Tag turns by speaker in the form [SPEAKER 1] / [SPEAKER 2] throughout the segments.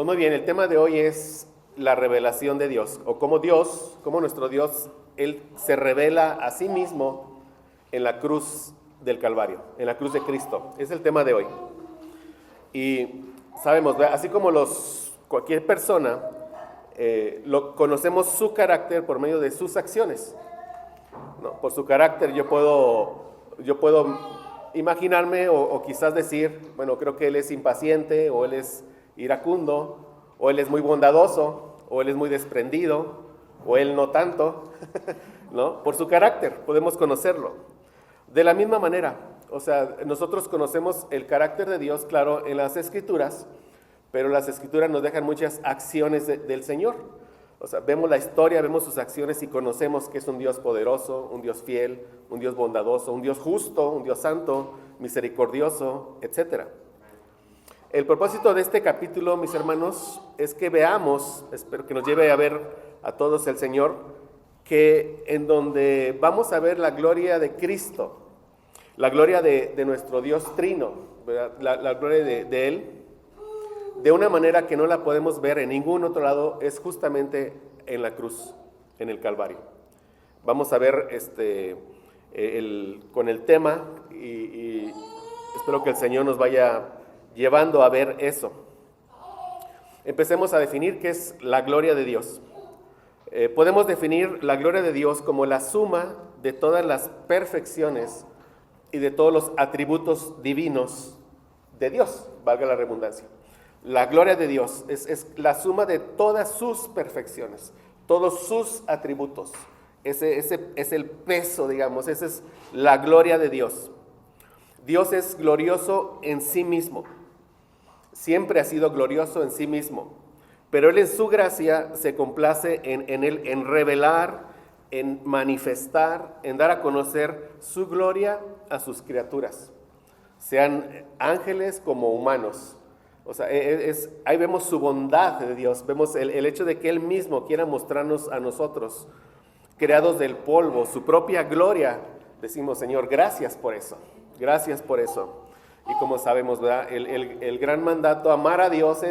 [SPEAKER 1] Pues muy bien, el tema de hoy es la revelación de Dios, o cómo nuestro Dios, Él se revela a sí mismo en la cruz del Calvario, en la cruz de Cristo. Es el tema de hoy. Y sabemos, así como cualquier persona, conocemos su carácter por medio de sus acciones, ¿no? Por su carácter yo puedo imaginarme o quizás decir, bueno, creo que él es impaciente, o él es iracundo, o él es muy bondadoso, o él es muy desprendido, o él no tanto, ¿no? Por su carácter podemos conocerlo. De la misma manera, o sea, nosotros conocemos el carácter de Dios, claro, en las Escrituras, pero las Escrituras nos dejan muchas acciones del Señor. O sea, vemos la historia, vemos sus acciones y conocemos que es un Dios poderoso, un Dios fiel, un Dios bondadoso, un Dios justo, un Dios santo, misericordioso, etc. El propósito de este capítulo, mis hermanos, es que veamos, espero que nos lleve a ver a todos el Señor, que en donde vamos a ver la gloria de Cristo, la gloria de nuestro Dios trino, ¿verdad? La gloria de Él, de una manera que no la podemos ver en ningún otro lado, es justamente en la cruz, en el Calvario. Vamos a ver con el tema y espero que el Señor nos vaya llevando a ver eso. Empecemos a definir qué es la gloria de Dios. Podemos definir la gloria de Dios como la suma de todas las perfecciones y de todos los atributos divinos de Dios, valga la redundancia. La gloria de Dios es la suma de todas sus perfecciones, todos sus atributos. Ese es el peso, digamos, esa es la gloria de Dios. Dios es glorioso en sí mismo. Siempre ha sido glorioso en sí mismo. Pero Él en su gracia se complace en revelar, en manifestar, en dar a conocer su gloria a sus criaturas, sean ángeles como humanos. O sea, ahí vemos su bondad de Dios, vemos el hecho de que Él mismo quiera mostrarnos a nosotros, creados del polvo, su propia gloria. Decimos, Señor, gracias por eso, gracias por eso. Y como sabemos, ¿verdad? El gran mandato, amar a Dios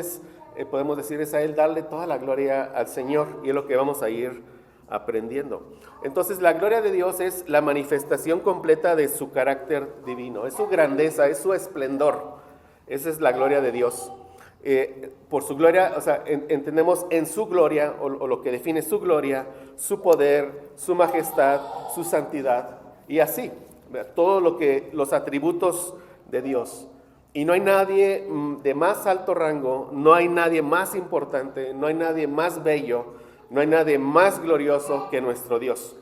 [SPEAKER 1] podemos decir, es a Él darle toda la gloria al Señor, y es lo que vamos a ir aprendiendo. Entonces, la gloria de Dios es la manifestación completa de su carácter divino, es su grandeza, es su esplendor. Esa es la gloria de Dios. Por su gloria, o sea, entendemos en su gloria, o lo que define su gloria, su poder, su majestad, su santidad, y así, ¿verdad? Los atributos de Dios. Y no hay nadie de más alto rango, no hay nadie más importante, no hay nadie más bello, no hay nadie más glorioso que nuestro Dios.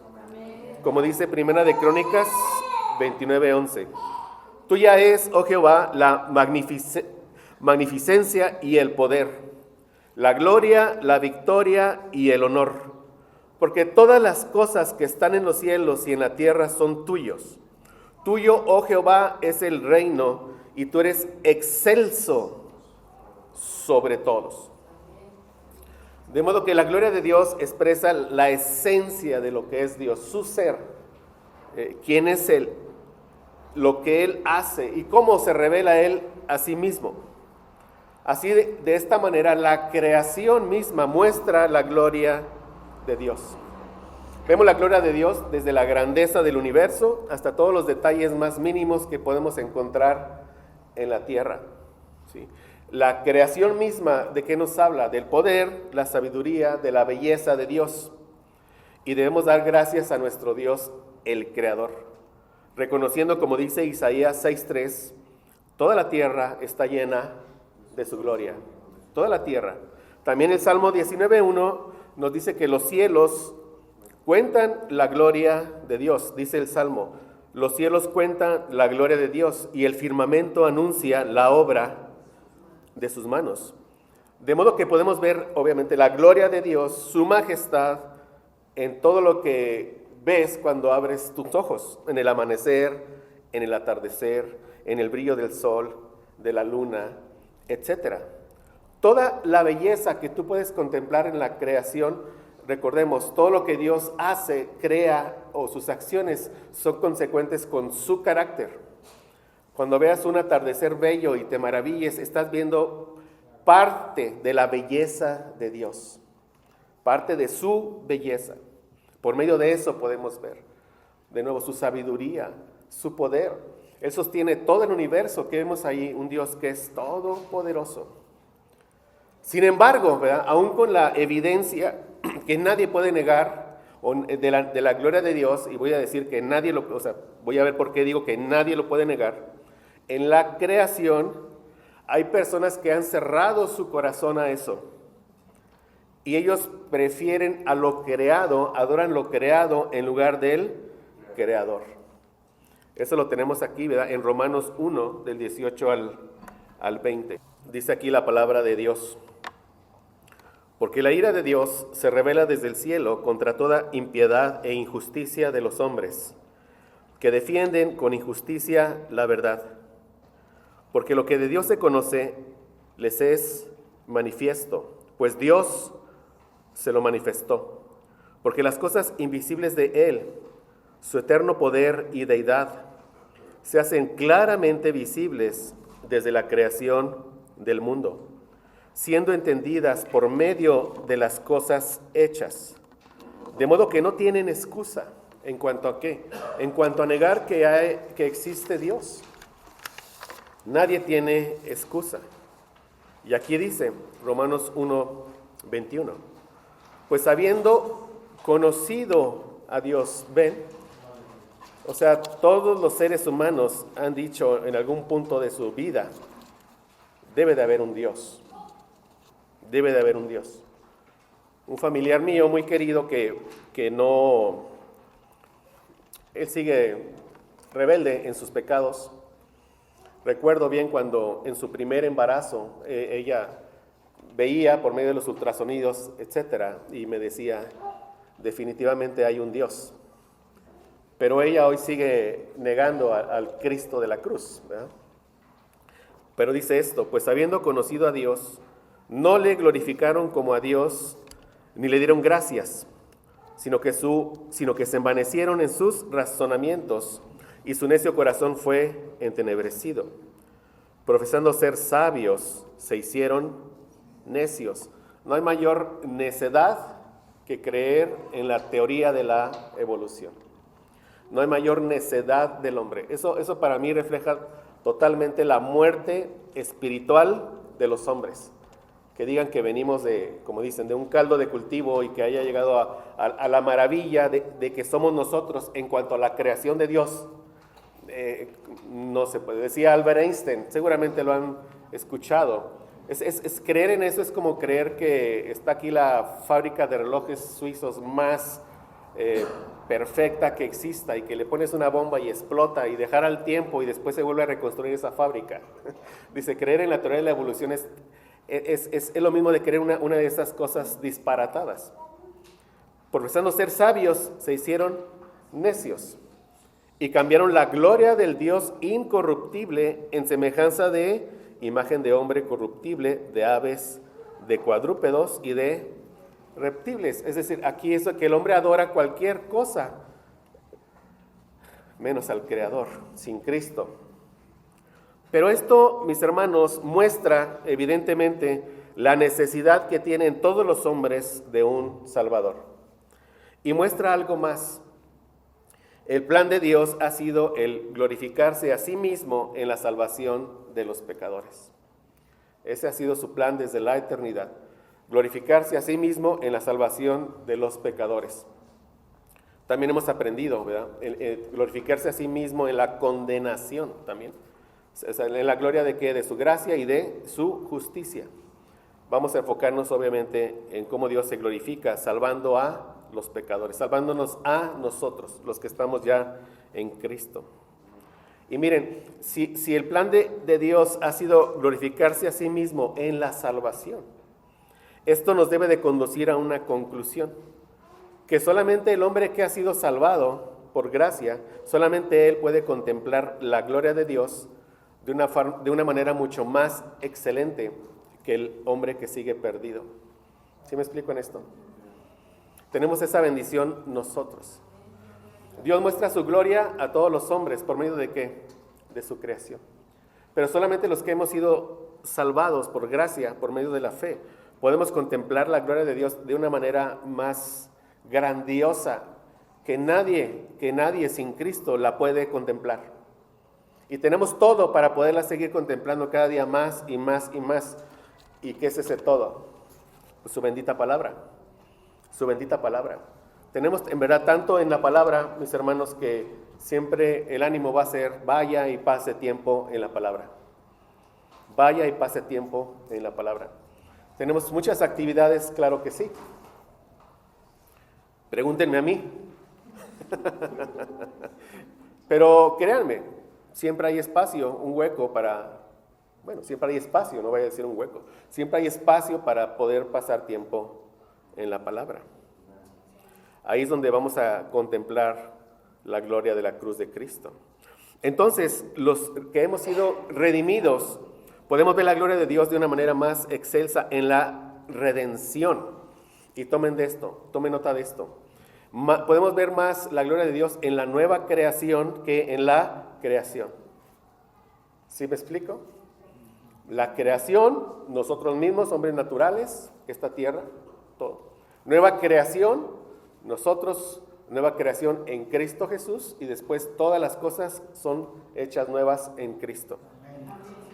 [SPEAKER 1] Como dice Primera de Crónicas 29:11. Tuya es, oh Jehová, la magnificencia y el poder, la gloria, la victoria y el honor, porque todas las cosas que están en los cielos y en la tierra son tuyos. Tuyo, oh Jehová, es el reino, y tú eres excelso sobre todos. De modo que la gloria de Dios expresa la esencia de lo que es Dios, su ser, quién es Él, lo que Él hace y cómo se revela Él a sí mismo. Así de esta manera la creación misma muestra la gloria de Dios. Vemos la gloria de Dios desde la grandeza del universo hasta todos los detalles más mínimos que podemos encontrar en la tierra, ¿sí? La creación misma, ¿de qué nos habla? Del poder, la sabiduría, de la belleza de Dios. Y debemos dar gracias a nuestro Dios, el Creador, reconociendo, como dice Isaías 6:3, toda la tierra está llena de su gloria. Toda la tierra. También el Salmo 19:1 nos dice que los cielos cuentan la gloria de Dios, dice el Salmo. Los cielos cuentan la gloria de Dios y el firmamento anuncia la obra de sus manos. De modo que podemos ver, obviamente, la gloria de Dios, su majestad, en todo lo que ves cuando abres tus ojos, en el amanecer, en el atardecer, en el brillo del sol, de la luna, etc. Toda la belleza que tú puedes contemplar en la creación. Recordemos, todo lo que Dios hace, crea, o sus acciones son consecuentes con su carácter. Cuando veas un atardecer bello y te maravilles, estás viendo parte de la belleza de Dios, parte de su belleza. Por medio de eso podemos ver, de nuevo, su sabiduría, su poder. Él sostiene todo el universo, que vemos ahí, un Dios que es todopoderoso. Sin embargo, ¿verdad?, aún con la evidencia que nadie puede negar de la gloria de Dios, y voy a decir que nadie voy a ver por qué digo que nadie lo puede negar, en la creación hay personas que han cerrado su corazón a eso. Y ellos prefieren a lo creado, adoran lo creado en lugar del Creador. Eso lo tenemos aquí, ¿verdad?, en Romanos 1, del 18 al 20. Dice aquí la palabra de Dios. Porque la ira de Dios se revela desde el cielo contra toda impiedad e injusticia de los hombres, que defienden con injusticia la verdad. Porque lo que de Dios se conoce les es manifiesto, pues Dios se lo manifestó. Porque las cosas invisibles de Él, su eterno poder y deidad, se hacen claramente visibles desde la creación del mundo, siendo entendidas por medio de las cosas hechas, de modo que no tienen excusa. ¿En cuanto a qué? En cuanto a negar que existe Dios. Nadie tiene excusa. Y aquí dice, Romanos 1, 21, pues habiendo conocido a Dios, ven, o sea, todos los seres humanos han dicho en algún punto de su vida, debe de haber un Dios. Debe de haber un Dios. Un familiar mío muy querido que no, él sigue rebelde en sus pecados. Recuerdo bien cuando en su primer embarazo ella veía por medio de los ultrasonidos, etcétera, y me decía, definitivamente hay un Dios. Pero ella hoy sigue negando al Cristo de la cruz, ¿verdad? Pero dice esto, pues habiendo conocido a Dios, no le glorificaron como a Dios, ni le dieron gracias, sino que se envanecieron en sus razonamientos, y su necio corazón fue entenebrecido. Profesando ser sabios, se hicieron necios. No hay mayor necedad que creer en la teoría de la evolución. No hay mayor necedad del hombre. Eso para mí refleja totalmente la muerte espiritual de los hombres. Que digan que venimos como dicen, de un caldo de cultivo y que haya llegado a la maravilla de que somos nosotros en cuanto a la creación de Dios. No se puede. Decía Albert Einstein, seguramente lo han escuchado. Es creer en eso, es como creer que está aquí la fábrica de relojes suizos más perfecta que exista y que le pones una bomba y explota y dejar al tiempo y después se vuelve a reconstruir esa fábrica. Dice, creer en la teoría de la evolución es lo mismo de creer una de esas cosas disparatadas. Profesando ser sabios, se hicieron necios y cambiaron la gloria del Dios incorruptible en semejanza de imagen de hombre corruptible, de aves, de cuadrúpedos y de reptiles. Es decir, aquí es que el hombre adora cualquier cosa, menos al Creador, sin Cristo. Pero esto, mis hermanos, muestra evidentemente la necesidad que tienen todos los hombres de un Salvador. Y muestra algo más. El plan de Dios ha sido el glorificarse a sí mismo en la salvación de los pecadores. Ese ha sido su plan desde la eternidad. Glorificarse a sí mismo en la salvación de los pecadores. También hemos aprendido, ¿verdad? Glorificarse a sí mismo en la condenación también. O sea, en la gloria de ¿qué? De su gracia y de su justicia. Vamos a enfocarnos obviamente en cómo Dios se glorifica salvando a los pecadores, salvándonos a nosotros, los que estamos ya en Cristo. Y miren, si el plan de Dios ha sido glorificarse a sí mismo en la salvación, esto nos debe de conducir a una conclusión, que solamente el hombre que ha sido salvado por gracia, solamente él puede contemplar la gloria de Dios de una manera mucho más excelente que el hombre que sigue perdido. ¿Sí me explico en esto? Tenemos esa bendición nosotros. Dios muestra su gloria a todos los hombres, ¿por medio de qué? De su creación. Pero solamente los que hemos sido salvados por gracia, por medio de la fe, podemos contemplar la gloria de Dios de una manera más grandiosa que nadie sin Cristo la puede contemplar. Y tenemos todo para poderla seguir contemplando cada día más y más y más. ¿Y qué es ese todo? Pues su bendita palabra. Su bendita palabra. Tenemos en verdad tanto en la palabra, mis hermanos, que siempre el ánimo va a ser, vaya y pase tiempo en la palabra. Vaya y pase tiempo en la palabra. Tenemos muchas actividades, claro que sí. Pregúntenme a mí. Pero créanme, siempre hay espacio, un hueco siempre hay espacio, no voy a decir un hueco. Siempre hay espacio para poder pasar tiempo en la palabra. Ahí es donde vamos a contemplar la gloria de la cruz de Cristo. Entonces, los que hemos sido redimidos, podemos ver la gloria de Dios de una manera más excelsa en la redención. Y tomen nota de esto. Podemos ver más la gloria de Dios en la nueva creación que en la creación. ¿Sí me explico? La creación, nosotros mismos, hombres naturales, esta tierra, todo. Nueva creación, nosotros, nueva creación en Cristo Jesús, y después todas las cosas son hechas nuevas en Cristo.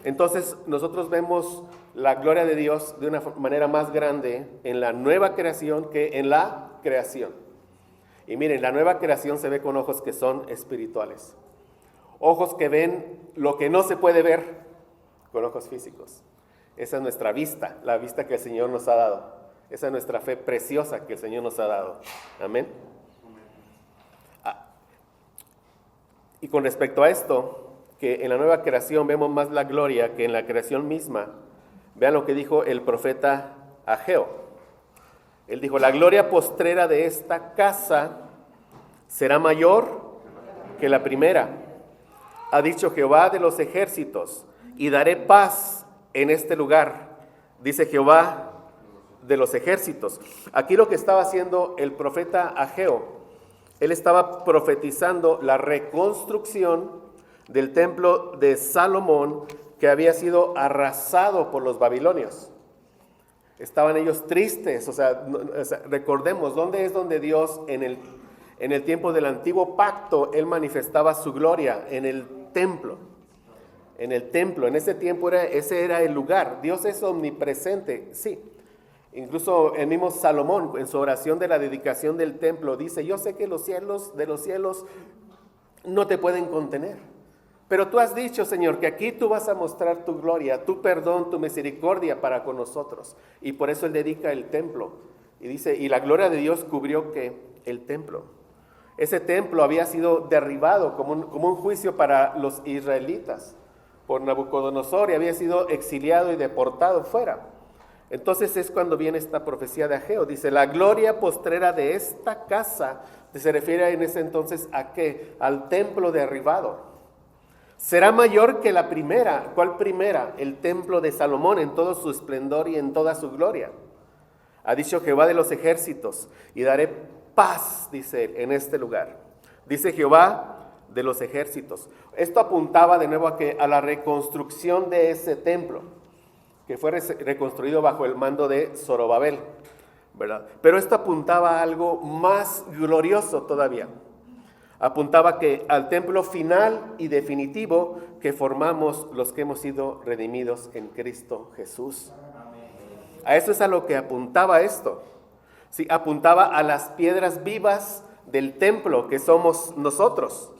[SPEAKER 1] Entonces nosotros vemos la gloria de Dios de una manera más grande en la nueva creación que en la creación. Y miren, la nueva creación se ve con ojos que son espirituales. Ojos que ven lo que no se puede ver con ojos físicos. Esa es nuestra vista, la vista que el Señor nos ha dado. Esa es nuestra fe preciosa que el Señor nos ha dado. Amén. Y con respecto a esto, que en la nueva creación vemos más la gloria que en la creación misma, vean lo que dijo el profeta Ageo. Él dijo, la gloria postrera de esta casa será mayor que la primera. Ha dicho Jehová de los ejércitos, y daré paz en este lugar, dice Jehová de los ejércitos. Aquí lo que estaba haciendo el profeta Ageo, él estaba profetizando la reconstrucción del templo de Salomón que había sido arrasado por los babilonios. Estaban ellos tristes, recordemos, ¿dónde es donde Dios en el tiempo del antiguo pacto, Él manifestaba su gloria? En el templo. En el templo, en ese tiempo ese era el lugar. Dios es omnipresente, sí. Incluso el mismo Salomón, en su oración de la dedicación del templo, dice, yo sé que los cielos de los cielos no te pueden contener. Pero tú has dicho, Señor, que aquí tú vas a mostrar tu gloria, tu perdón, tu misericordia para con nosotros. Y por eso Él dedica el templo. Y dice, y la gloria de Dios cubrió ¿qué? El templo. Ese templo había sido derribado como un juicio para los israelitas por Nabucodonosor y había sido exiliado y deportado fuera. Entonces es cuando viene esta profecía de Ageo. Dice, la gloria postrera de esta casa, se refiere en ese entonces ¿a qué? Al templo derribado. Será mayor que la primera. ¿Cuál primera? El templo de Salomón en todo su esplendor y en toda su gloria. Ha dicho Jehová de los ejércitos, y daré paz, dice él, en este lugar. Dice Jehová de los ejércitos. Esto apuntaba de nuevo a la reconstrucción de ese templo, que fue reconstruido bajo el mando de Zorobabel, ¿verdad? Pero esto apuntaba a algo más glorioso todavía. Apuntaba al templo final y definitivo que formamos los que hemos sido redimidos en Cristo Jesús. A eso es a lo que apuntaba esto. Sí, apuntaba a las piedras vivas del templo que somos nosotros.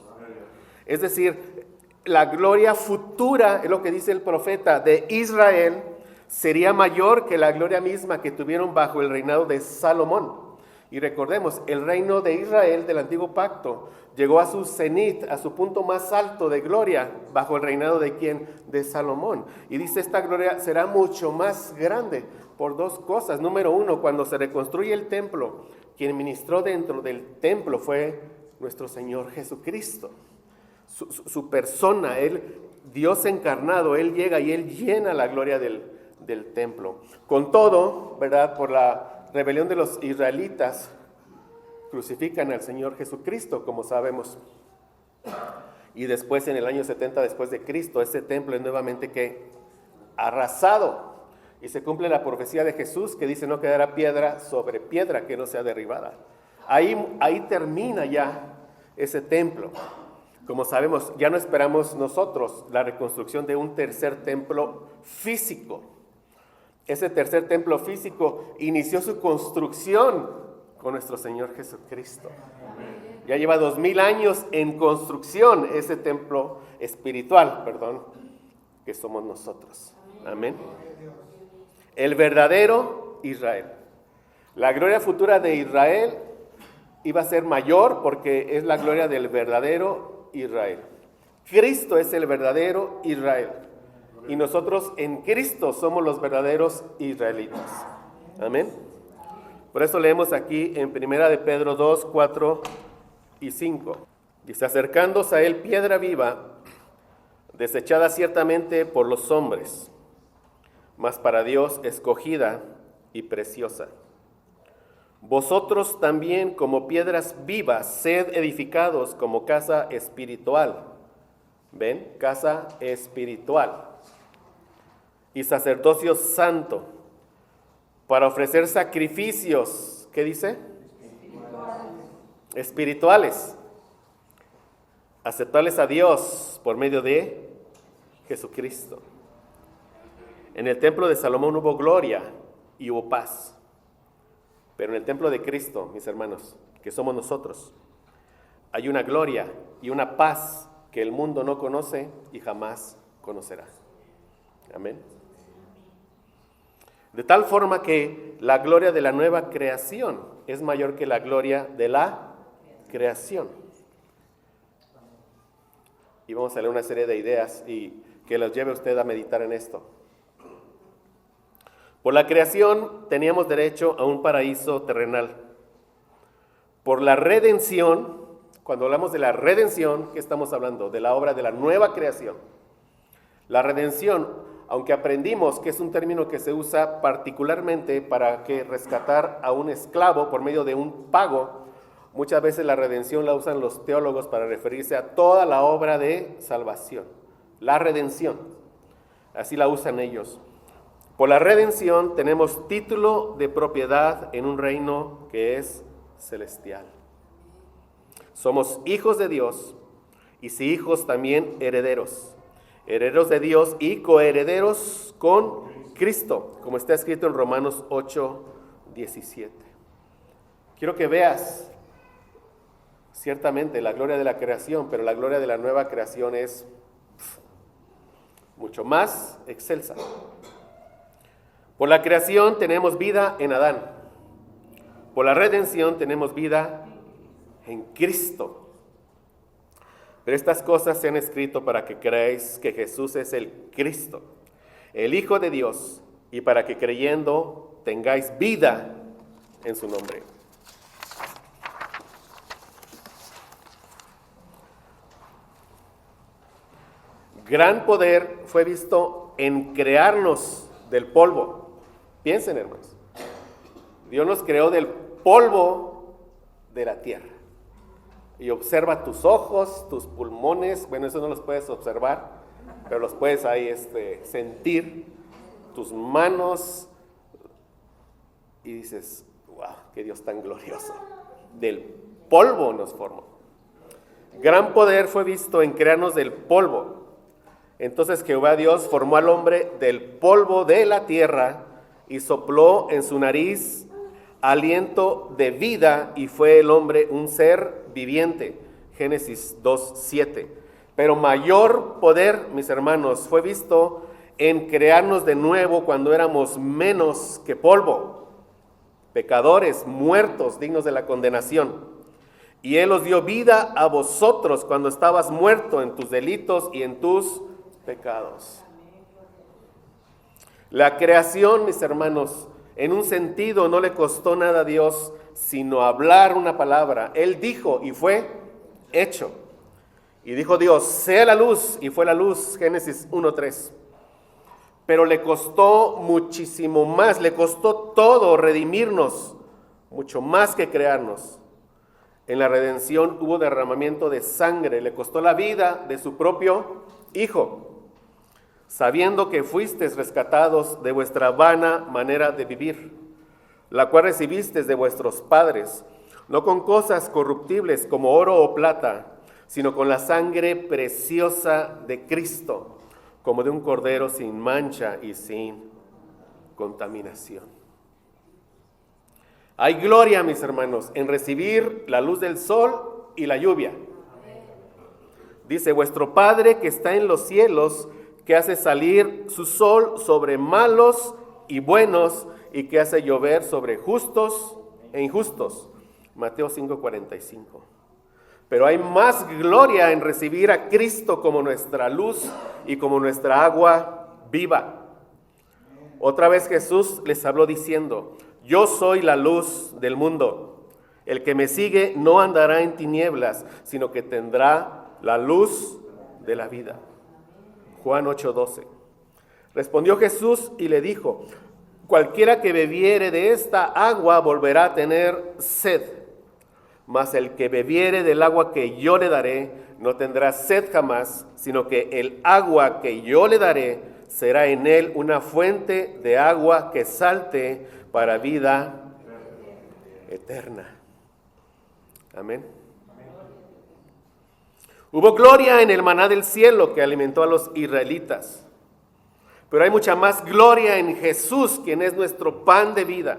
[SPEAKER 1] Es decir, la gloria futura, es lo que dice el profeta, de Israel sería mayor que la gloria misma que tuvieron bajo el reinado de Salomón. Y recordemos, el reino de Israel del antiguo pacto llegó a su cenit, a su punto más alto de gloria, bajo el reinado de ¿quién? De Salomón. Y dice, esta gloria será mucho más grande por dos cosas. Número uno, cuando se reconstruye el templo, quien ministró dentro del templo fue nuestro Señor Jesucristo. Su persona, Dios encarnado, Él llega y Él llena la gloria del templo. Con todo, ¿verdad? Por la rebelión de los israelitas, crucifican al Señor Jesucristo, como sabemos. Y después, en el año 70 después de Cristo, ese templo es nuevamente que arrasado. Y se cumple la profecía de Jesús que dice: no quedará piedra sobre piedra que no sea derribada. Ahí termina ya ese templo. Como sabemos, ya no esperamos nosotros la reconstrucción de un tercer templo físico. Ese tercer templo físico inició su construcción con nuestro Señor Jesucristo. Ya lleva 2000 años en construcción ese templo espiritual, que somos nosotros. Amén. El verdadero Israel. La gloria futura de Israel iba a ser mayor porque es la gloria del verdadero Israel. Cristo es el verdadero Israel. Y nosotros en Cristo somos los verdaderos israelitas. Amén. Por eso leemos aquí en 1 de Pedro 2, 4 y 5. Dice: acercándose a él piedra viva, desechada ciertamente por los hombres, mas para Dios escogida y preciosa. Vosotros también, como piedras vivas, sed edificados como casa espiritual. ¿Ven? Casa espiritual. Y sacerdocio santo, para ofrecer sacrificios, ¿qué dice? Espirituales. Aceptables a Dios por medio de Jesucristo. En el templo de Salomón hubo gloria y hubo paz. Pero en el templo de Cristo, mis hermanos, que somos nosotros, hay una gloria y una paz que el mundo no conoce y jamás conocerá. Amén. De tal forma que la gloria de la nueva creación es mayor que la gloria de la creación. Y vamos a leer una serie de ideas y que los lleve usted a meditar en esto. Por la creación teníamos derecho a un paraíso terrenal. Por la redención, cuando hablamos de la redención, ¿qué estamos hablando? De la obra de la nueva creación. La redención, aunque aprendimos que es un término que se usa particularmente para rescatar a un esclavo por medio de un pago, muchas veces la redención la usan los teólogos para referirse a toda la obra de salvación. La redención, así la usan ellos. Por la redención tenemos título de propiedad en un reino que es celestial. Somos hijos de Dios y si hijos también herederos. Herederos de Dios y coherederos con Cristo, como está escrito en Romanos 8, 17. Quiero que veas ciertamente la gloria de la creación, pero la gloria de la nueva creación es mucho más excelsa. Por la creación tenemos vida en Adán. Por la redención tenemos vida en Cristo. Pero estas cosas se han escrito para que creáis que Jesús es el Cristo, el Hijo de Dios, y para que creyendo tengáis vida en su nombre. Gran poder fue visto en crearnos del polvo. Piensen, hermanos. Dios nos creó del polvo de la tierra. Y observa tus ojos, tus pulmones. Bueno, eso no los puedes observar, pero los puedes ahí sentir. Tus manos. Y dices, wow, qué Dios tan glorioso. Del polvo nos formó. Gran poder fue visto en crearnos del polvo. Entonces Jehová Dios formó al hombre del polvo de la tierra y sopló en su nariz aliento de vida y fue el hombre un ser viviente. Génesis 2:7. Pero mayor poder, mis hermanos, fue visto en crearnos de nuevo cuando éramos menos que polvo, pecadores, muertos, dignos de la condenación. Y Él os dio vida a vosotros cuando estabas muerto en tus delitos y en tus pecados. La creación, mis hermanos, en un sentido no le costó nada a Dios, sino hablar una palabra. Él dijo y fue hecho. Y dijo Dios, sea la luz, y fue la luz, Génesis 1:3. Pero le costó muchísimo más, le costó todo redimirnos, mucho más que crearnos. En la redención hubo derramamiento de sangre, le costó la vida de su propio Hijo. sabiendo que fuisteis rescatados de vuestra vana manera de vivir, la cual recibisteis de vuestros padres, no con cosas corruptibles como oro o plata, sino con la sangre preciosa de Cristo, como de un cordero sin mancha y sin contaminación. Hay gloria, mis hermanos, en recibir la luz del sol y la lluvia. Dice, vuestro Padre que está en los cielos, que hace salir su sol sobre malos y buenos, y que hace llover sobre justos e injustos. Mateo 5:45. Pero hay más gloria en recibir a Cristo como nuestra luz y como nuestra agua viva. Otra vez Jesús les habló diciendo, yo soy la luz del mundo. El que me sigue no andará en tinieblas, sino que tendrá la luz de la vida. Juan 8:12. Respondió Jesús y le dijo, cualquiera que bebiere de esta agua volverá a tener sed, mas el que bebiere del agua que yo le daré no tendrá sed jamás, sino que el agua que yo le daré será en él una fuente de agua que salte para vida eterna. Amén. Hubo gloria en el maná del cielo que alimentó a los israelitas, pero hay mucha más gloria en Jesús, quien es nuestro pan de vida.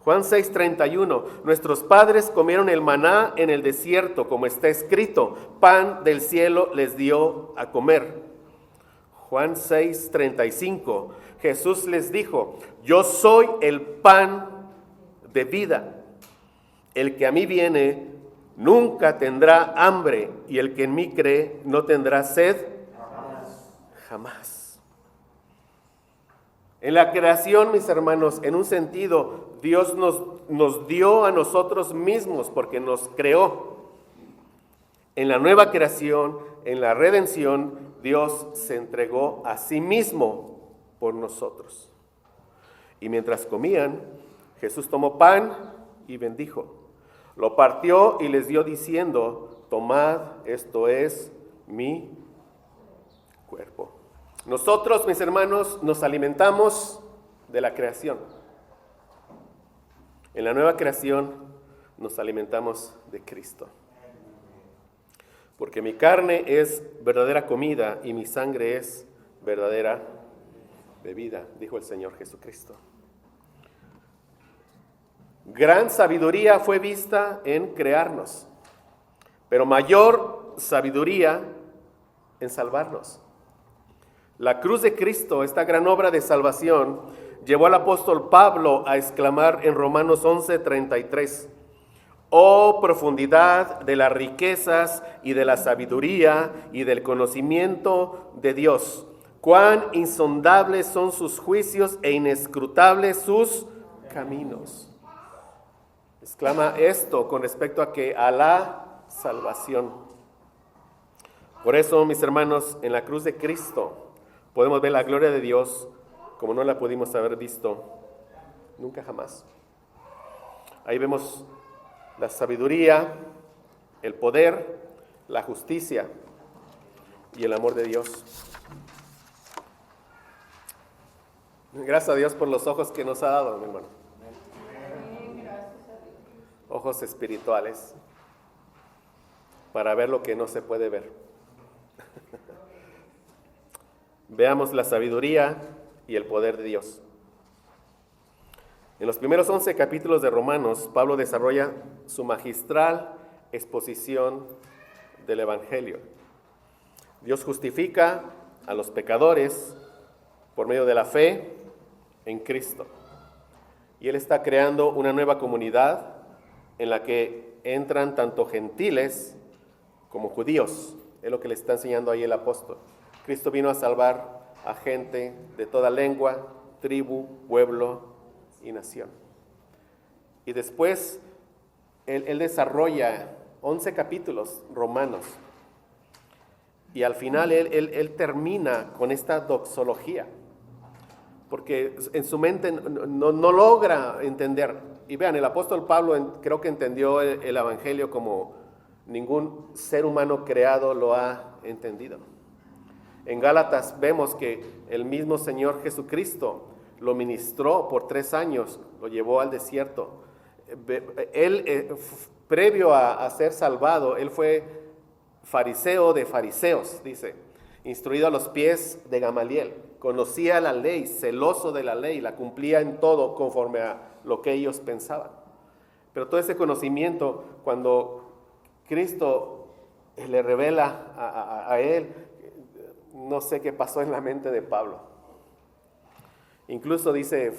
[SPEAKER 1] Juan 6:31, nuestros padres comieron el maná en el desierto, como está escrito, pan del cielo les dio a comer. Juan 6:35, Jesús les dijo, yo soy el pan de vida. El que a mí viene nunca tendrá hambre, y el que en mí cree no tendrá sed jamás. En la creación, mis hermanos, en un sentido, Dios nos dio a nosotros mismos porque nos creó. En la nueva creación, en la redención, Dios se entregó a sí mismo por nosotros. Y mientras comían, Jesús tomó pan y bendijo. Lo partió y les dio diciendo, tomad, esto es mi cuerpo. Nosotros, mis hermanos, nos alimentamos de la creación. En la nueva creación nos alimentamos de Cristo. Porque mi carne es verdadera comida y mi sangre es verdadera bebida, dijo el Señor Jesucristo. Gran sabiduría fue vista en crearnos, pero mayor sabiduría en salvarnos. La cruz de Cristo, esta gran obra de salvación, llevó al apóstol Pablo a exclamar en Romanos 11:33, oh profundidad de las riquezas y de la sabiduría y del conocimiento de Dios, cuán insondables son sus juicios e inescrutables sus caminos. Exclama esto con respecto a la salvación. Por eso, mis hermanos, en la cruz de Cristo podemos ver la gloria de Dios como no la pudimos haber visto nunca jamás. Ahí vemos la sabiduría, el poder, la justicia y el amor de Dios. Gracias a Dios por los ojos que nos ha dado, mi hermano. Ojos espirituales para ver lo que no se puede ver. Veamos la sabiduría y el poder de Dios. En los primeros 11 capítulos de Romanos, Pablo desarrolla su magistral exposición del Evangelio. Dios justifica a los pecadores por medio de la fe en Cristo. Y Él está creando una nueva comunidad en la que entran tanto gentiles como judíos. Es lo que le está enseñando ahí el apóstol. Cristo vino a salvar a gente de toda lengua, tribu, pueblo y nación. Y después él desarrolla 11 capítulos romanos. Y al final él termina con esta doxología. Porque en su mente no logra entender. Y vean, el apóstol Pablo creo que entendió el Evangelio como ningún ser humano creado lo ha entendido. En Gálatas vemos que el mismo Señor Jesucristo lo ministró por 3 años, lo llevó al desierto. Él, previo a ser salvado, él fue fariseo de fariseos, dice, instruido a los pies de Gamaliel. Conocía la ley, celoso de la ley, la cumplía en todo conforme a lo que ellos pensaban. Pero todo ese conocimiento, cuando Cristo le revela a él, no sé qué pasó en la mente de Pablo. Incluso dice,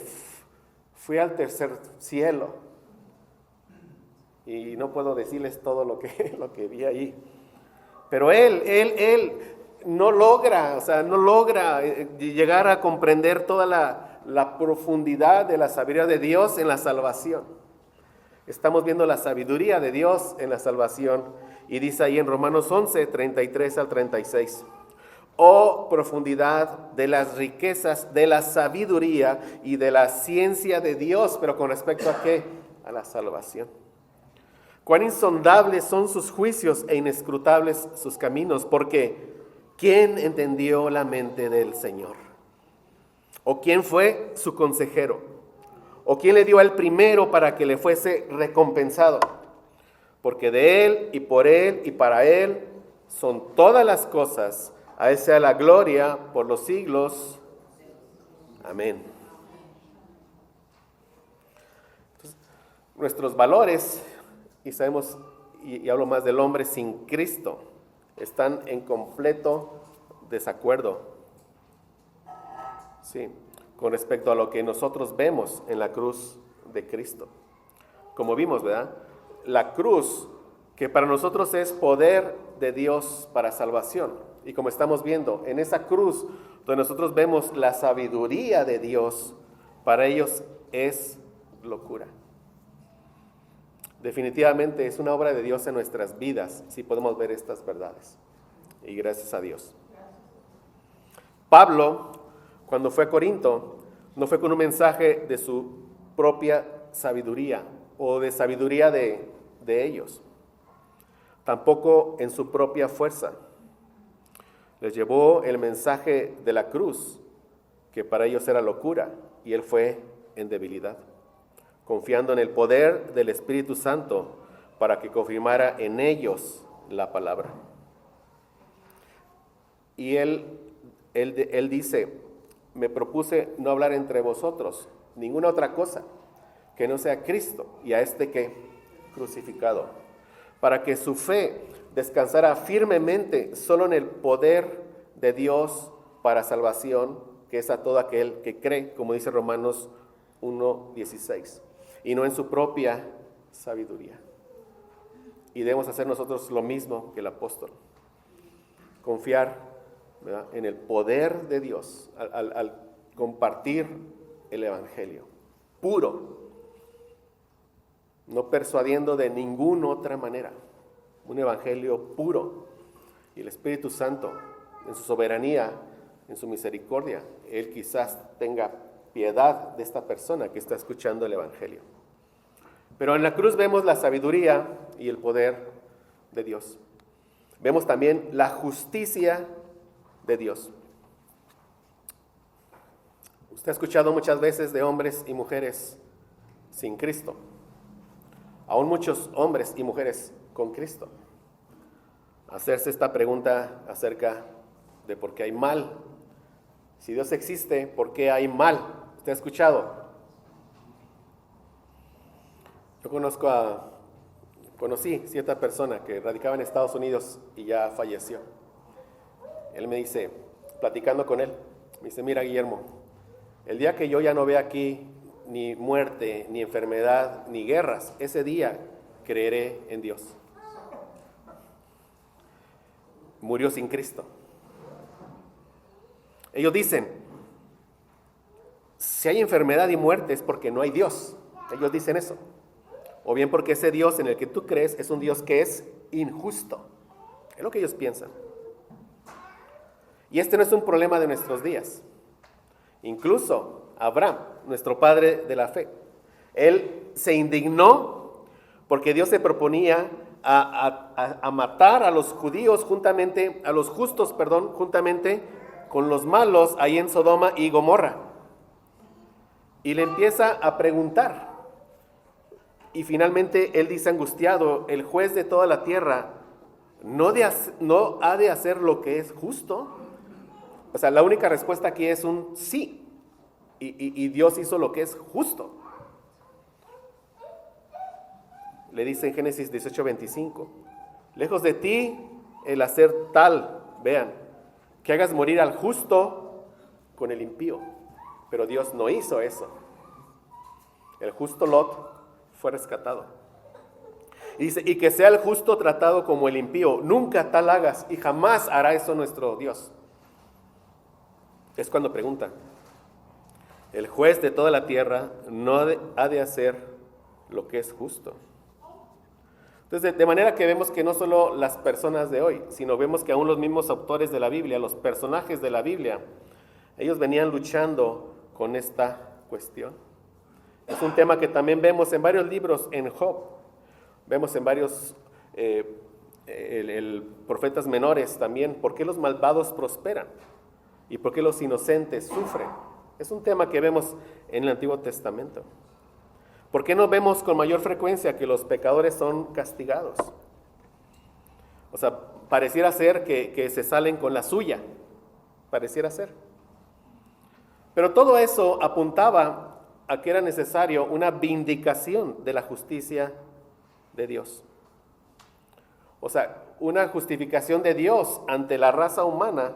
[SPEAKER 1] fui al tercer cielo y no puedo decirles todo lo que vi ahí. Pero él no logra, llegar a comprender toda la profundidad de la sabiduría de Dios en la salvación. Estamos viendo la sabiduría de Dios en la salvación. Y dice ahí en Romanos 11, 33 al 36. Oh profundidad de las riquezas, de la sabiduría y de la ciencia de Dios. Pero con respecto a ¿qué? A la salvación. Cuán insondables son sus juicios e inescrutables sus caminos. Porque ¿quién entendió la mente del Señor? ¿O quién fue su consejero? ¿O quién le dio al primero para que le fuese recompensado? Porque de Él y por Él y para Él son todas las cosas. A Él sea la gloria por los siglos. Amén. Entonces, nuestros valores, y sabemos, y hablo más del hombre sin Cristo, están en completo desacuerdo. Sí, con respecto a lo que nosotros vemos en la cruz de Cristo. Como vimos, ¿verdad? La cruz, que para nosotros es poder de Dios para salvación. Y como estamos viendo, en esa cruz, donde nosotros vemos la sabiduría de Dios, para ellos es locura. Definitivamente es una obra de Dios en nuestras vidas, si podemos ver estas verdades. Y gracias a Dios. Pablo, cuando fue a Corinto, no fue con un mensaje de su propia sabiduría o de sabiduría de ellos. Tampoco en su propia fuerza. Les llevó el mensaje de la cruz, que para ellos era locura, y él fue en debilidad, confiando en el poder del Espíritu Santo para que confirmara en ellos la palabra. Y él dice, me propuse no hablar entre vosotros ninguna otra cosa que no sea Cristo y a este que crucificado, para que su fe descansara firmemente solo en el poder de Dios para salvación, que es a todo aquel que cree, como dice Romanos 1:16, y no en su propia sabiduría. Y debemos hacer nosotros lo mismo que el apóstol, confiar, ¿verdad?, en el poder de Dios al compartir el evangelio puro, no persuadiendo de ninguna otra manera, un evangelio puro. Y el Espíritu Santo, en su soberanía, en su misericordia, Él quizás tenga piedad de esta persona que está escuchando el evangelio. Pero en la cruz vemos la sabiduría y el poder de Dios. Vemos también la justicia de Dios. Usted ha escuchado muchas veces de hombres y mujeres sin Cristo. Aún muchos hombres y mujeres con Cristo. Hacerse esta pregunta acerca de por qué hay mal. Si Dios existe, ¿por qué hay mal? ¿Usted ha escuchado? Yo conocí cierta persona que radicaba en Estados Unidos y ya falleció. Él me dice, platicando con él, me dice, mira Guillermo, el día que yo ya no vea aquí ni muerte, ni enfermedad, ni guerras, ese día creeré en Dios. Murió sin Cristo. Ellos dicen, si hay enfermedad y muerte es porque no hay Dios. Ellos dicen eso. O bien porque ese Dios en el que tú crees es un Dios que es injusto. Es lo que ellos piensan. Y este no es un problema de nuestros días. Incluso Abraham, nuestro padre de la fe, él se indignó porque Dios se proponía a matar a los judíos juntamente, a los justos, perdón, juntamente con los malos ahí en Sodoma y Gomorra. Y le empieza a preguntar. Y finalmente él dice angustiado, el juez de toda la tierra no ha de hacer lo que es justo. O sea, la única respuesta aquí es un sí. Y Dios hizo lo que es justo. Le dice en Génesis 18:25, lejos de ti el hacer tal, vean, que hagas morir al justo con el impío. Pero Dios no hizo eso. El justo Lot fue rescatado. Y dice, y que sea el justo tratado como el impío. Nunca tal hagas, y jamás hará eso nuestro Dios. Es cuando pregunta, el juez de toda la tierra no ha de hacer lo que es justo. Entonces, de manera que vemos que no solo las personas de hoy, sino vemos que aún los mismos autores de la Biblia, los personajes de la Biblia, ellos venían luchando con esta cuestión. Es un tema que también vemos en varios libros, en Job, vemos en varios profetas menores también, por qué los malvados prosperan y por qué los inocentes sufren. Es un tema que vemos en el Antiguo Testamento. ¿Por qué no vemos con mayor frecuencia que los pecadores son castigados? O sea, pareciera ser que se salen con la suya, pareciera ser. Pero todo eso apuntaba a que era necesario una vindicación de la justicia de Dios. O sea, una justificación de Dios ante la raza humana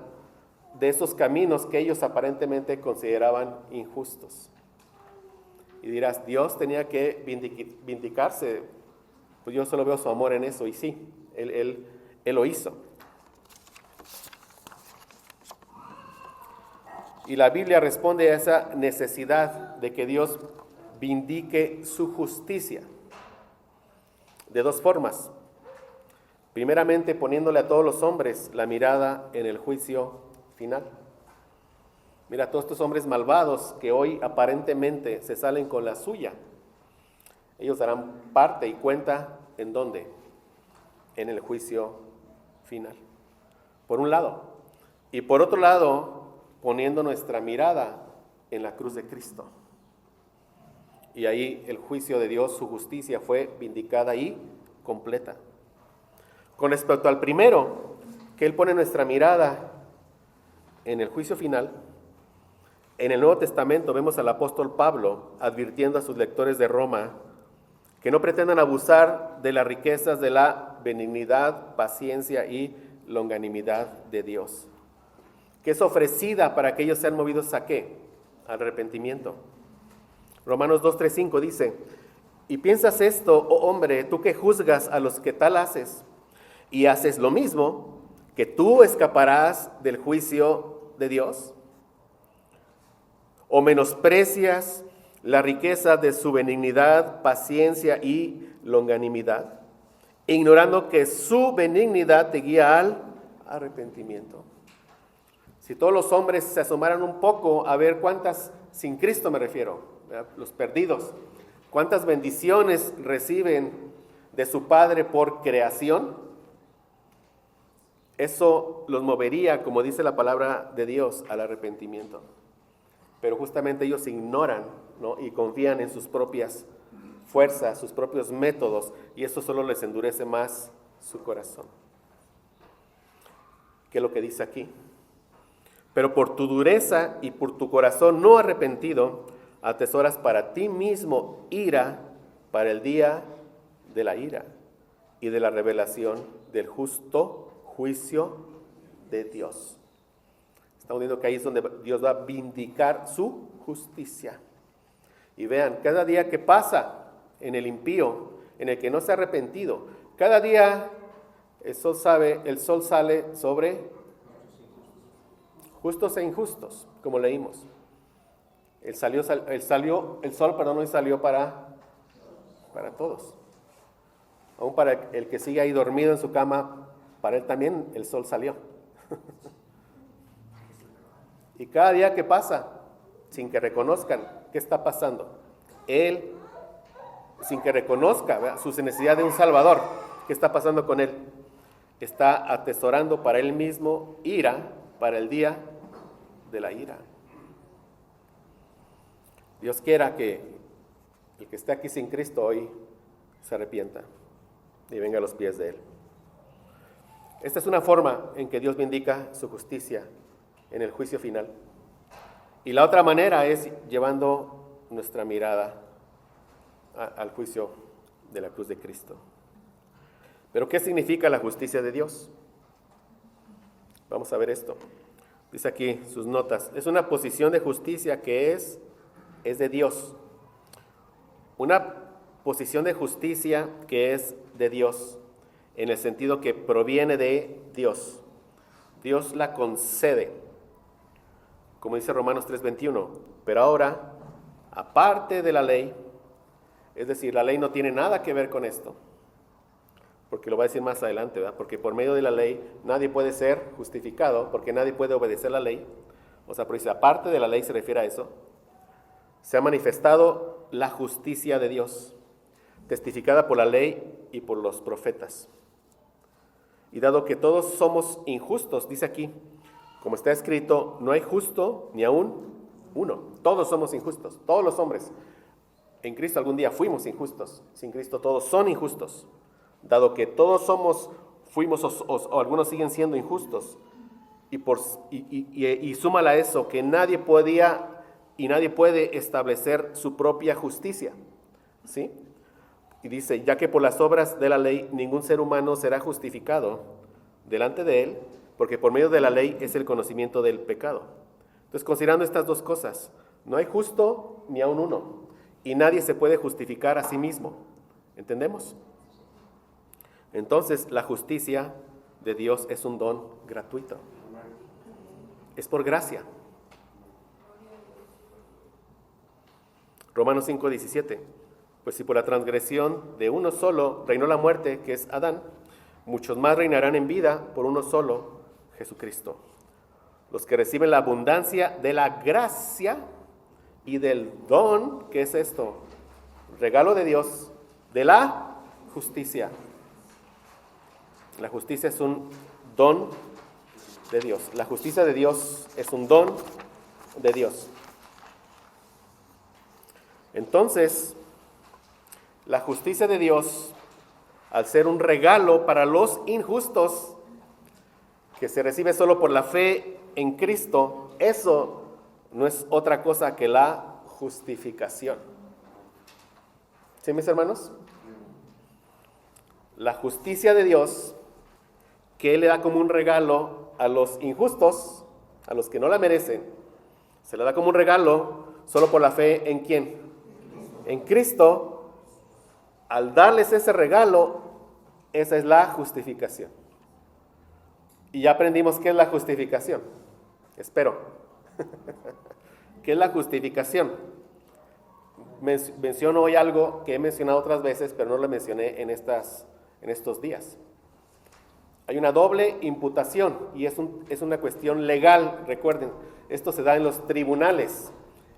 [SPEAKER 1] de esos caminos que ellos aparentemente consideraban injustos. Y dirás, Dios tenía que vindicarse. Pues yo solo veo su amor en eso, y sí, Él lo hizo. Y la Biblia responde a esa necesidad de que Dios vindique su justicia de dos formas. Primeramente, poniéndole a todos los hombres la mirada en el juicio final. Mira, todos estos hombres malvados que hoy aparentemente se salen con la suya, ellos darán parte y cuenta ¿en dónde? En el juicio final. Por un lado. Y por otro lado, poniendo nuestra mirada en la cruz de Cristo. Y ahí el juicio de Dios, su justicia fue vindicada y completa. Con respecto al primero, que Él pone nuestra mirada en el juicio final, en el Nuevo Testamento vemos al apóstol Pablo advirtiendo a sus lectores de Roma que no pretendan abusar de las riquezas de la benignidad, paciencia y longanimidad de Dios, que es ofrecida para que ellos sean movidos ¿a qué? Al arrepentimiento. Romanos 2:3-5 dice, y piensas esto, oh hombre, tú que juzgas a los que tal haces, y haces lo mismo, que tú escaparás del juicio de Dios, o menosprecias la riqueza de su benignidad, paciencia y longanimidad, ignorando que su benignidad te guía al arrepentimiento. Si todos los hombres se asomaran un poco a ver cuántas, sin Cristo me refiero, ¿verdad? Los perdidos, cuántas bendiciones reciben de su Padre por creación, eso los movería, como dice la palabra de Dios, al arrepentimiento. Pero justamente ellos ignoran, ¿no? Y confían en sus propias fuerzas, sus propios métodos, y eso solo les endurece más su corazón. ¿Qué es lo que dice aquí? Pero por tu dureza y por tu corazón no arrepentido, atesoras para ti mismo ira para el día de la ira y de la revelación del justo juicio de Dios. Estamos viendo que ahí es donde Dios va a vindicar su justicia. Y vean, cada día que pasa en el impío, en el que no se ha arrepentido, cada día el sol sale sobre justos e injustos, como leímos. El sol hoy salió para todos. Aún para el que sigue ahí dormido en su cama, para él también el sol salió. Y cada día que pasa, sin que reconozcan qué está pasando, él, sin que reconozca, ¿verdad?, su necesidad de un Salvador, ¿Qué está pasando con él? Está atesorando para él mismo ira para el día de la ira. Dios quiera que el que esté aquí sin Cristo hoy se arrepienta y venga a los pies de Él. Esta es una forma en que Dios vindica su justicia en el juicio final. Y la otra manera es llevando nuestra mirada al juicio de la cruz de Cristo. Pero ¿qué significa la justicia de Dios? Vamos a ver esto. Dice aquí sus notas. Es una posición de justicia que es de Dios. Una posición de justicia que es de Dios, en el sentido que proviene de Dios. Dios la concede, como dice Romanos 3:21. Pero ahora, aparte de la ley, es decir, la ley no tiene nada que ver con esto, porque lo va a decir más adelante, ¿verdad? Porque por medio de la ley nadie puede ser justificado, porque nadie puede obedecer la ley. O sea, pero dice, aparte de la ley se refiere a eso. Se ha manifestado la justicia de Dios, testificada por la ley y por los profetas. Y dado que todos somos injustos, dice aquí, como está escrito, no hay justo ni aún uno. Todos somos injustos, todos los hombres. En Cristo algún día fuimos injustos, sin Cristo todos son injustos. Dado que todos fuimos o algunos siguen siendo injustos, y súmala a eso, que nadie podía y nadie puede establecer su propia justicia, ¿sí? Y dice, ya que por las obras de la ley ningún ser humano será justificado delante de él, porque por medio de la ley es el conocimiento del pecado. Entonces, considerando estas dos cosas, no hay justo ni aun uno, y nadie se puede justificar a sí mismo. ¿Entendemos? Entonces, la justicia de Dios es un don gratuito. Es por gracia. Romanos 5:17. Pues si por la transgresión de uno solo reinó la muerte, que es Adán, muchos más reinarán en vida por uno solo, Jesucristo. Los que reciben la abundancia de la gracia y del don, ¿qué es esto? Regalo de Dios, de la justicia. La justicia es un don de Dios. La justicia de Dios es un don de Dios. Entonces, la justicia de Dios, al ser un regalo para los injustos, que se recibe solo por la fe en Cristo, eso no es otra cosa que la justificación. ¿Sí, mis hermanos? La justicia de Dios, que Él le da como un regalo a los injustos, a los que no la merecen, se le da como un regalo solo por la fe ¿en quién? En Cristo. Al darles ese regalo, esa es la justificación. Y ya aprendimos qué es la justificación. Espero. ¿Qué es la justificación? Menciono hoy algo que he mencionado otras veces, pero no lo mencioné en estos días. Hay una doble imputación y es una cuestión legal. Recuerden, esto se da en los tribunales.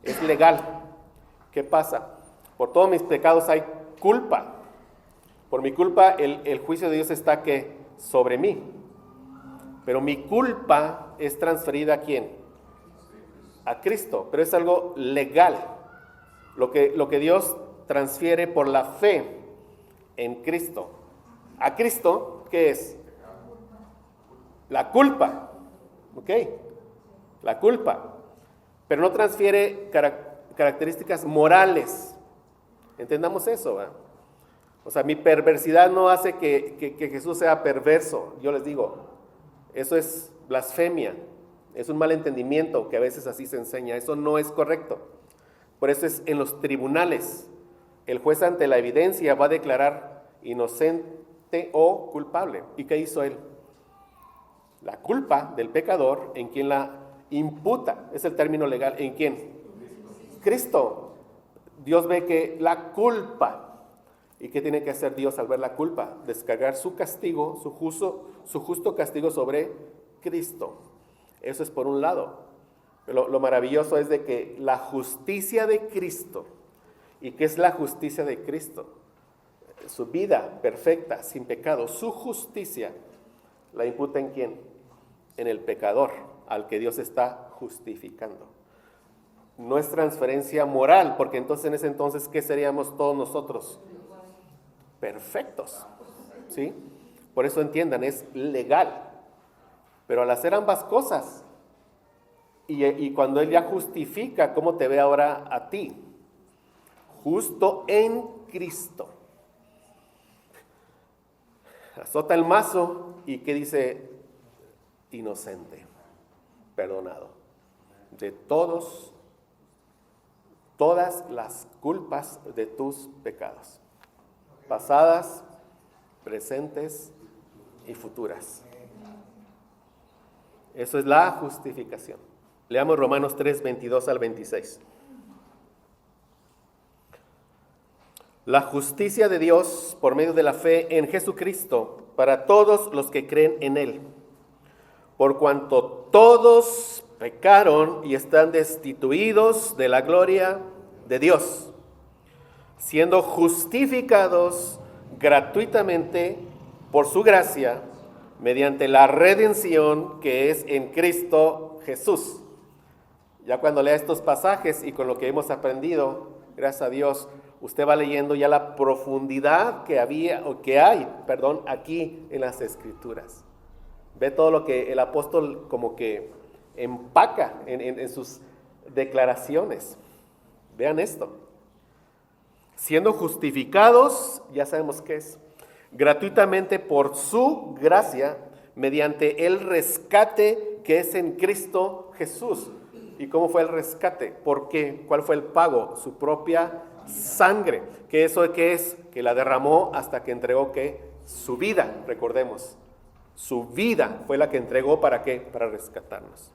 [SPEAKER 1] Es legal. ¿Qué pasa? Por todos mis pecados hay culpa. Por mi culpa el juicio de Dios está ¿qué? Sobre mí. Pero mi culpa es transferida ¿a quién? A Cristo. Pero es algo legal. Lo que Dios transfiere por la fe en Cristo. A Cristo, ¿qué es? La culpa. ¿Ok? La culpa. Pero no transfiere características morales. Entendamos eso, ¿verdad? O sea, mi perversidad no hace que Jesús sea perverso. Yo les digo, eso es blasfemia. Es un mal entendimiento que a veces así se enseña. Eso no es correcto. Por eso es en los tribunales. El juez ante la evidencia va a declarar inocente o culpable. ¿Y qué hizo él? La culpa del pecador, ¿en quién la imputa? Es el término legal. ¿En quién? Cristo. Dios ve que la culpa. ¿Y qué tiene que hacer Dios al ver la culpa? Descargar su castigo, su justo castigo sobre Cristo. Eso es por un lado. Lo maravilloso es de que la justicia de Cristo. ¿Y qué es la justicia de Cristo? su vida perfecta, sin pecado, su justicia, la imputa ¿en quién? En el pecador, al que Dios está justificando. No es transferencia moral, porque entonces en ese entonces, ¿qué seríamos todos nosotros? Perfectos, ¿sí? Por eso entiendan, es legal. Pero al hacer ambas cosas, y cuando Él ya justifica, ¿cómo te ve ahora a ti? Justo en Cristo. Azota el mazo y ¿qué dice? Inocente, perdonado de todas las culpas de tus pecados, pasadas, presentes y futuras. Eso es la justificación. Leamos Romanos 3, 22 al 26. La justicia de Dios por medio de la fe en Jesucristo para todos los que creen en Él. Por cuanto todos pecaron y están destituidos de la gloria de Dios, siendo justificados gratuitamente por su gracia, mediante la redención que es en Cristo Jesús. Ya cuando lea estos pasajes y con lo que hemos aprendido, gracias a Dios, usted va leyendo ya la profundidad que hay aquí en las Escrituras. Ve todo lo que el apóstol como que empaca en sus declaraciones. Vean esto. Siendo justificados, ya sabemos qué es, gratuitamente por su gracia, mediante el rescate que es en Cristo Jesús. ¿Y cómo fue el rescate? ¿Por qué? ¿Cuál fue el pago? Su propia sangre. ¿Qué eso qué es? Que la derramó hasta que entregó ¿qué? Su vida, recordemos. Su vida fue la que entregó ¿para qué? Para rescatarnos.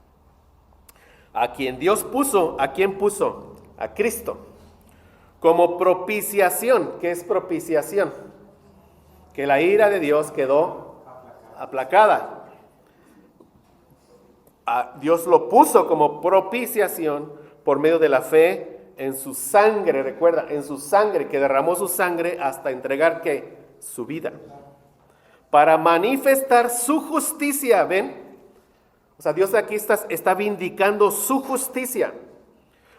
[SPEAKER 1] A quien Dios puso, ¿a quién puso? A Cristo. Como propiciación. ¿Qué es propiciación? Que la ira de Dios quedó aplacada. Dios lo puso como propiciación por medio de la fe en su sangre, recuerda, en su sangre, que derramó su sangre hasta entregar ¿qué? Su vida. Para manifestar su justicia, ¿ven? O sea, Dios aquí está vindicando su justicia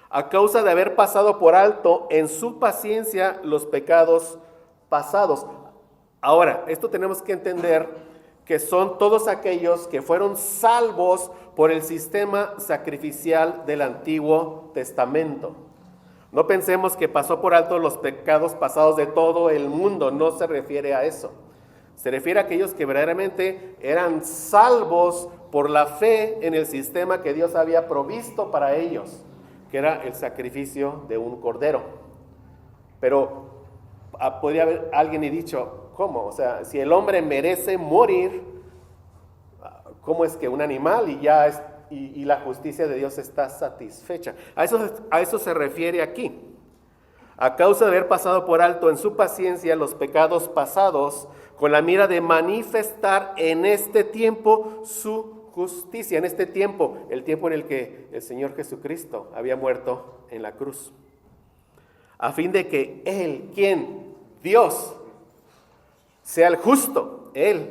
[SPEAKER 1] a causa de haber pasado por alto en su paciencia los pecados pasados. Ahora, esto tenemos que entender que son todos aquellos que fueron salvos por el sistema sacrificial del Antiguo Testamento. No pensemos que pasó por alto los pecados pasados de todo el mundo, no se refiere a eso. Se refiere a aquellos que verdaderamente eran salvos por la fe en el sistema que Dios había provisto para ellos, que era el sacrificio de un cordero. Pero podría haber alguien dicho, ¿cómo? O sea, si el hombre merece morir, ¿cómo es que un animal y la justicia de Dios está satisfecha? A eso se refiere aquí. A causa de haber pasado por alto en su paciencia los pecados pasados, con la mira de manifestar en este tiempo su justicia. En este tiempo, el tiempo en el que el Señor Jesucristo había muerto en la cruz. A fin de que Él, ¿quién? Dios, sea el justo. Él.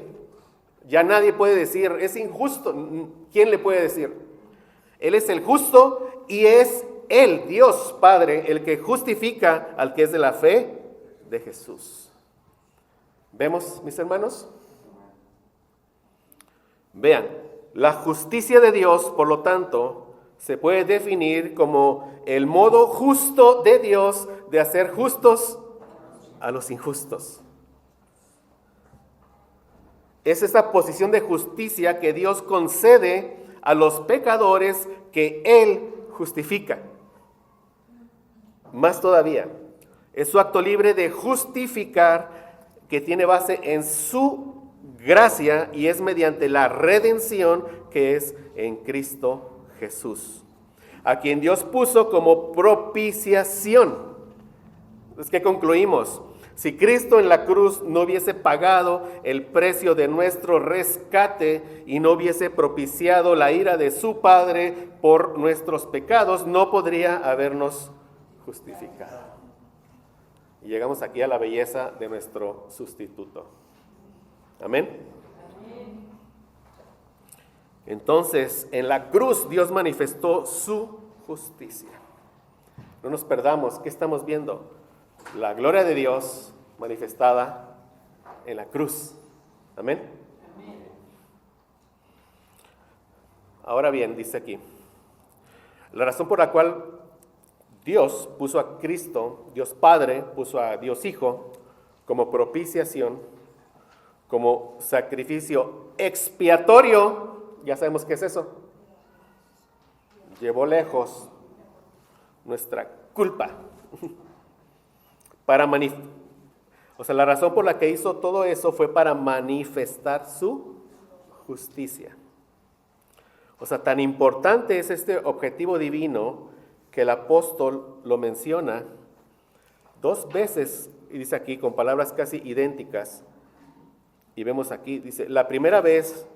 [SPEAKER 1] Ya nadie puede decir, es injusto. ¿Quién le puede decir? Él es el justo y es Él, Dios Padre, el que justifica al que es de la fe de Jesús. ¿Vemos, mis hermanos? Vean, la justicia de Dios, por lo tanto, se puede definir como el modo justo de Dios de hacer justos a los injustos. Es esa posición de justicia que Dios concede a los pecadores que Él justifica. Más todavía, es su acto libre de justificar que tiene base en su gracia y es mediante la redención que es en Cristo Jesús, a quien Dios puso como propiciación. Es que concluimos. Si Cristo en la cruz no hubiese pagado el precio de nuestro rescate y no hubiese propiciado la ira de su Padre por nuestros pecados, no podría habernos justificado. Y llegamos aquí a la belleza de nuestro sustituto. Amén. Entonces, en la cruz Dios manifestó su justicia. No nos perdamos, ¿qué estamos viendo? La gloria de Dios manifestada en la cruz. Amén. Ahora bien, dice aquí, la razón por la cual Dios puso a Cristo, Dios Padre puso a Dios Hijo como propiciación, como sacrificio expiatorio, ya sabemos qué es eso, llevó lejos nuestra culpa. La razón por la que hizo todo eso fue para manifestar su justicia. O sea, tan importante es este objetivo divino que el apóstol lo menciona 2 veces, y dice aquí con palabras casi idénticas. Y vemos aquí, dice, la primera vez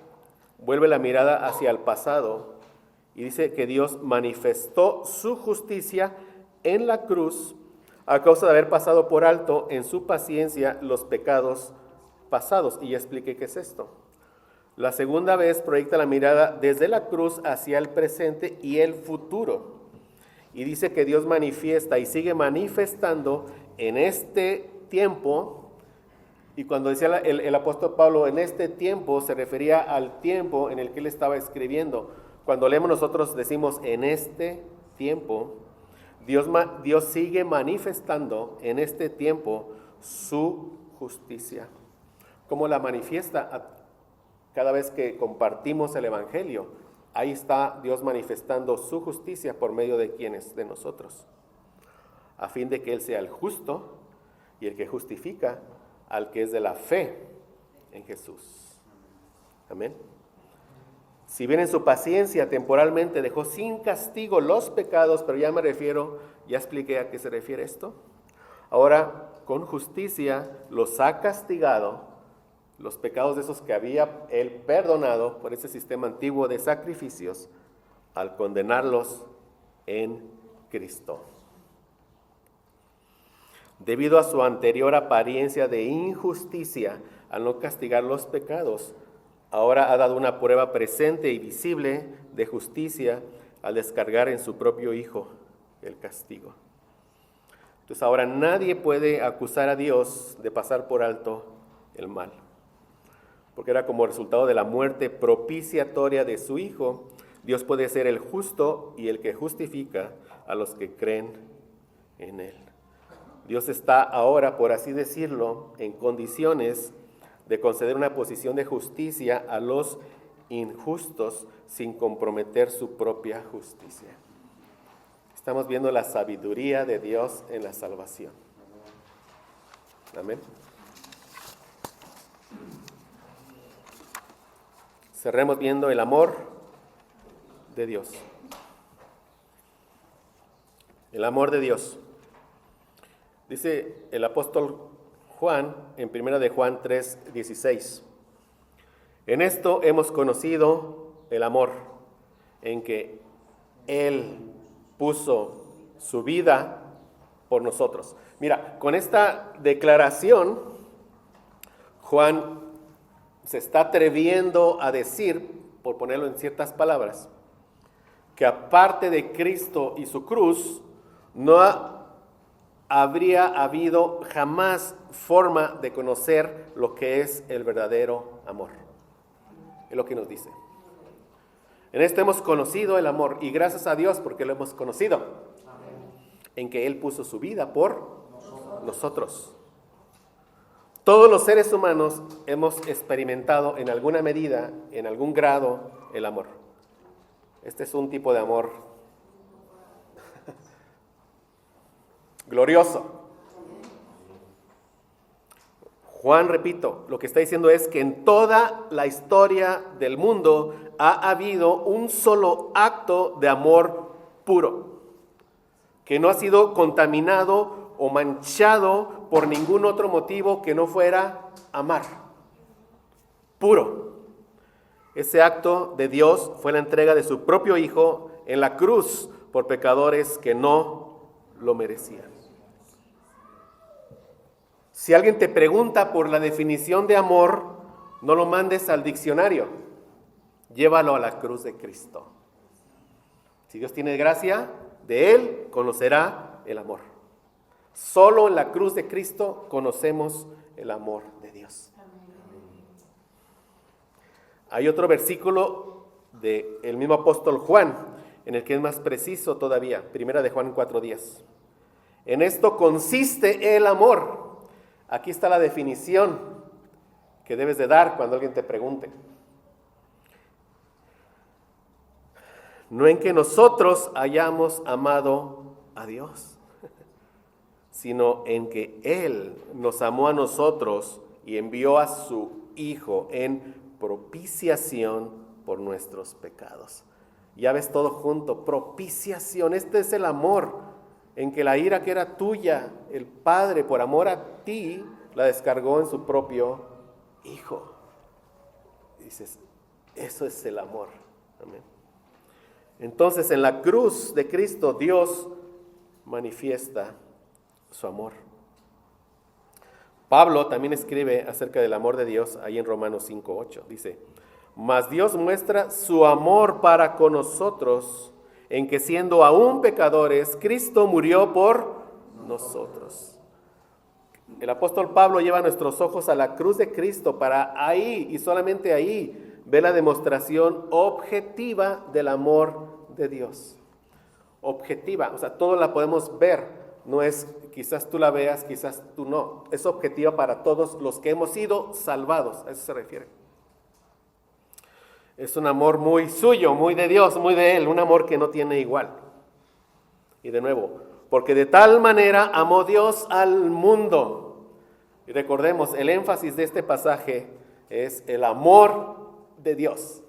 [SPEAKER 1] vuelve la mirada hacia el pasado y dice que Dios manifestó su justicia en la cruz a causa de haber pasado por alto en su paciencia los pecados pasados. Y ya expliqué qué es esto. La segunda vez proyecta la mirada desde la cruz hacia el presente y el futuro. Y dice que Dios manifiesta y sigue manifestando en este tiempo. Y cuando decía el apóstol Pablo, en este tiempo, se refería al tiempo en el que él estaba escribiendo. Cuando leemos nosotros decimos en este tiempo, Dios sigue manifestando en este tiempo su justicia. ¿Cómo la manifiesta? Cada vez que compartimos el Evangelio, ahí está Dios manifestando su justicia por medio de quienes, de nosotros, a fin de que Él sea el justo y el que justifica al que es de la fe en Jesús. Amén. Si bien en su paciencia temporalmente dejó sin castigo los pecados, pero ya expliqué a qué se refiere esto. Ahora, con justicia los ha castigado, los pecados de esos que había Él perdonado por ese sistema antiguo de sacrificios, al condenarlos en Cristo. Debido a su anterior apariencia de injusticia, al no castigar los pecados, ahora ha dado una prueba presente y visible de justicia al descargar en su propio Hijo el castigo. Entonces ahora nadie puede acusar a Dios de pasar por alto el mal, porque era como resultado de la muerte propiciatoria de su Hijo. Dios puede ser el justo y el que justifica a los que creen en Él. Dios está ahora, por así decirlo, en condiciones de conceder una posición de justicia a los injustos sin comprometer su propia justicia. Estamos viendo la sabiduría de Dios en la salvación. Amén. Cerremos viendo el amor de Dios. El amor de Dios. Dice el apóstol Juan en 1 de Juan 3:16. En esto hemos conocido el amor, en que Él puso su vida por nosotros. Mira, con esta declaración, Juan se está atreviendo a decir, por ponerlo en ciertas palabras, que aparte de Cristo y su cruz, no habría habido jamás forma de conocer lo que es el verdadero amor. Es lo que nos dice. En esto hemos conocido el amor, y gracias a Dios porque lo hemos conocido. Amén. En que Él puso su vida por nosotros. Todos los seres humanos hemos experimentado en alguna medida, en algún grado, el amor. Este es un tipo de amor glorioso. Juan, repito, lo que está diciendo es que en toda la historia del mundo ha habido un solo acto de amor puro, que no ha sido contaminado o manchado por ningún otro motivo que no fuera amar. Puro. Ese acto de Dios fue la entrega de su propio Hijo en la cruz por pecadores que no lo merecían. Si alguien te pregunta por la definición de amor, no lo mandes al diccionario, llévalo a la cruz de Cristo. Si Dios tiene gracia, de Él conocerá el amor. Solo en la cruz de Cristo conocemos el amor de Dios. Hay otro versículo del mismo apóstol Juan, en el que es más preciso todavía, primera de Juan 4:10. En esto consiste el amor. Aquí está la definición que debes de dar cuando alguien te pregunte. No en que nosotros hayamos amado a Dios, sino en que Él nos amó a nosotros y envió a su Hijo en propiciación por nuestros pecados. Ya ves todo junto, propiciación. Este es el amor, en que la ira que era tuya, el Padre por amor a ti, la descargó en su propio Hijo. Dices, eso es el amor. Amén. Entonces, en la cruz de Cristo, Dios manifiesta su amor. Pablo también escribe acerca del amor de Dios ahí en Romanos 5:8. Dice, mas Dios muestra su amor para con nosotros, en que siendo aún pecadores, Cristo murió por nosotros. El apóstol Pablo lleva nuestros ojos a la cruz de Cristo para ahí y solamente ahí ver la demostración objetiva del amor de Dios. Objetiva, o sea, todos la podemos ver, no es quizás tú la veas, quizás tú no. Es objetiva para todos los que hemos sido salvados, a eso se refiere. Es un amor muy suyo, muy de Dios, muy de Él, un amor que no tiene igual. Y de nuevo, porque de tal manera amó Dios al mundo. Y recordemos, el énfasis de este pasaje es el amor de Dios.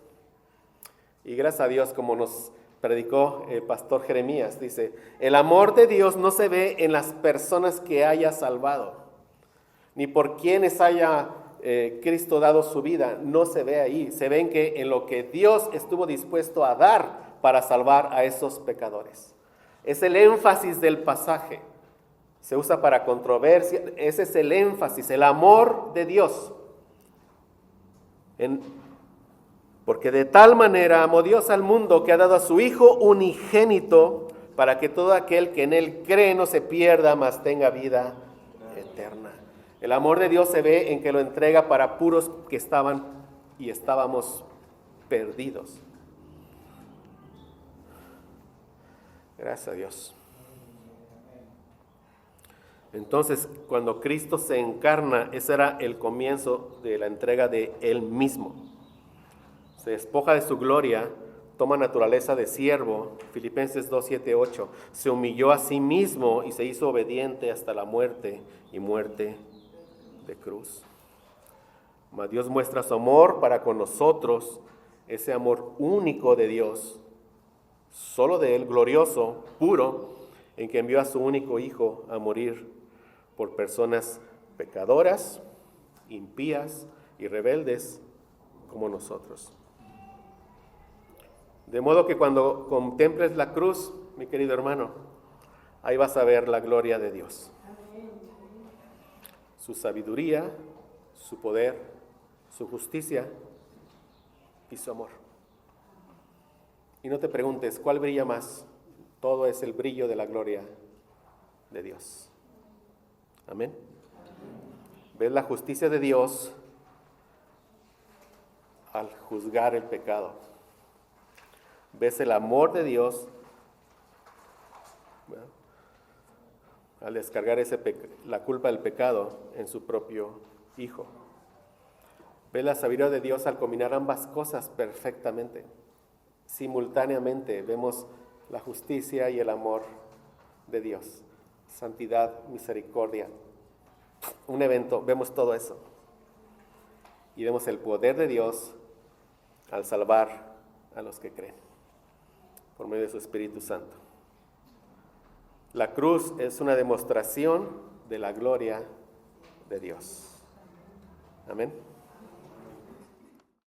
[SPEAKER 1] Y gracias a Dios, como nos predicó el pastor Jeremías, dice, el amor de Dios no se ve en las personas que haya salvado, ni por quienes haya Cristo dado su vida, no se ve ahí, se ve en lo que Dios estuvo dispuesto a dar para salvar a esos pecadores. Es el énfasis del pasaje, se usa para controversia, ese es el énfasis, el amor de Dios. Porque de tal manera amó Dios al mundo que ha dado a su Hijo unigénito para que todo aquel que en Él cree no se pierda, mas tenga vida eterna. El amor de Dios se ve en que lo entrega para puros que estaban y estábamos perdidos. Gracias a Dios. Entonces, cuando Cristo se encarna, ese era el comienzo de la entrega de Él mismo. Se despoja de su gloria, toma naturaleza de siervo, Filipenses 2:7-8, se humilló a sí mismo y se hizo obediente hasta la muerte y muerte de cruz. Mas Dios muestra su amor para con nosotros, ese amor único de Dios, solo de Él, glorioso, puro, en que envió a su único Hijo a morir por personas pecadoras, impías y rebeldes como nosotros. De modo que cuando contemples la cruz, mi querido hermano, ahí vas a ver la gloria de Dios. Su sabiduría, su poder, su justicia y su amor. Y no te preguntes, ¿cuál brilla más? Todo es el brillo de la gloria de Dios. Amén. ¿Ves la justicia de Dios al juzgar el pecado? ¿Ves el amor de Dios al descargar la culpa del pecado en su propio Hijo? ¿Ves la sabiduría de Dios al combinar ambas cosas perfectamente? Simultáneamente vemos la justicia y el amor de Dios. Santidad, misericordia. Un evento, vemos todo eso. Y vemos el poder de Dios al salvar a los que creen por medio de su Espíritu Santo. La cruz es una demostración de la gloria de Dios. Amén.